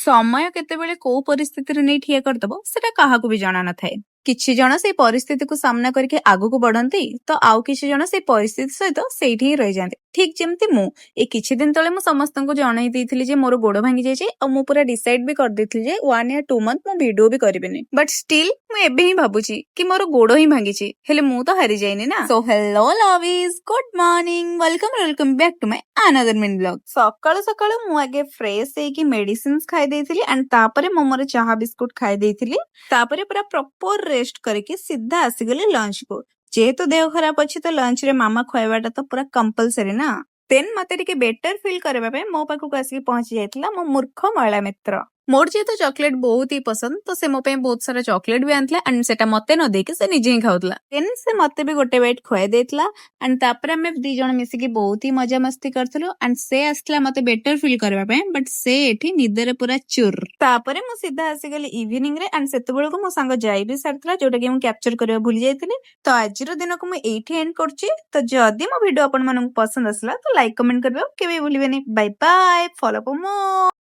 ସମୟ କେତେବେଳେ କୋଉ ପରିସ୍ଥିତିରେ ନେଇ ଠିଆ କରିଦବ ସେଟା କାହାକୁ ବି ଜଣା ନଥାଏ। କିଛି ଜଣ ସେଇ ପରିସ୍ଥିତିକୁ ସାମ୍ନା କରିକି ଆଗକୁ ବଢନ୍ତି ତ ଆଉ କିଛି ଜଣ ସେଇ ପରିସ୍ଥିତି ସହିତ ସେଇଠି ହିଁ ରହିଯାଆନ୍ତି। ଠିକ ଯେମିତି ମୁଁ ଏଇ କିଛି ଦିନ ତଳେ ମୁଁ ସମସ୍ତଙ୍କୁ ଜଣେଇ ଦେଇଥିଲି ଯେ ମୋର ଗୋଡ ଭାଙ୍ଗି ଯାଇଛି ଆଉ ମୁଁ ପୁରା ଡିସାଇଡ ବି କରିଦେଇଥିଲି ଯେ 1 year 2 month ମୁଁ ଭିଡିଓ ବି କରିବିନି। ବଟ୍ ଷ୍ଟିଲ୍ ମୁଁ ଏବେ ହିଁ ଭାବୁଛି କି ମୋର ଗୋଡ ହିଁ ଭାଙ୍ଗିଛି, ହେଲେ ମୁଁ ତ ହାରି ଯାଇନି ନା। So hello lovies, good morning, welcome back to my another mini blog. ସକାଳୁ ସକାଳୁ ମୁଁ ଆଗେ ଫ୍ରେଶ ହେଇକି ମେଡିସିନ୍ସ ଖାଇ ଦେଇଥିଲି ଆଣ୍ଡ ତାପରେ ମୁଁ ମୋର ଚାହା ବିସ୍କୁଟ ଖାଇ ଦେଇଥିଲି। ତାପରେ ପୁରା ପ୍ରପର ରେଷ୍ଟ କରିକି ସିଧା ଆସିଗଲି ଲଞ୍ଚ କୁ। ଯେହେତୁ ଦେହ ଖରାପ ଅଛି ତ ଲଞ୍ଚ ରେ ମାମା ଖୁଆଇବାଟା ତ ପୁରା କମ୍ପଲସରୀ ନା। ଦେନ୍ ମତେ ଟିକେ ବେଟର ଫିଲ୍ କରିବା ପାଇଁ ମୋ ପାଖକୁ ଆସିକି ପହଞ୍ଚି ଯାଇଥିଲା ମୋ ମୂର୍ଖ ମହିଳା ମିତ୍ର। ମୋର ଯେହେତୁ ଚକୋଲେଟ ବହୁତ ହି ପସନ୍ଦ ତ ସେ ମୋ ପାଇଁ ବହୁତ ସାରା ଚକୋଲେଟ ବି ଆଣିଥିଲା ଆଣ୍ଡ ସେଟା ମତେ ନ ଦେଇକି ସେ ନିଜେ ହିଁ ଖାଉଥିଲା। ଦେନ୍ ସେ ମତେ ବି ଗୋଟେ ବାଇଟ୍ ଖୁଆଇ ଦେଇଥିଲା ଆଣ୍ଡ ତାପରେ ଆମେ ଦି ଜଣ ମିଶିକି ବହୁତ ହି ମଜାମସ୍ତି କରିଥିଲୁ ଆଣ୍ଡ ସେ ଆସିଥିଲା ମତେ ବେଟର ଫିଲ୍ କରିବା ପାଇଁ, ବଟ୍ ସେ ଏଠି ନିଦରେ ପୁରା ଚୁର। ତାପରେ ମୁଁ ସିଧା ଆସିଗଲି ଇଭିନିଂ ରେ ଆଣ୍ଡ ସେତେବେଳକୁ ମୋ ସାଙ୍ଗ ଯାଇ ବି ସାରିଥିଲା ଯୋଉଟା କି ମୁଁ କ୍ୟାପଚର କରିବା ଭୁଲି ଯାଇଥିଲି। ତ ଆଜିର ଦିନକୁ ମୁଁ ଏଇଠି ଏଣ୍ଡ କରୁଛି। ତ ଯଦି ମୋ ଭିଡିଓ ଆପଣମାନଙ୍କୁ ପସନ୍ଦ ଆସିଲା ତ ଲାଇକ୍ କମେଣ୍ଟ କରିବା କେବେ ଭୁଲିବେନି। ବାଇ ବାଇ, ଫଲୋ ଫର ମୋର।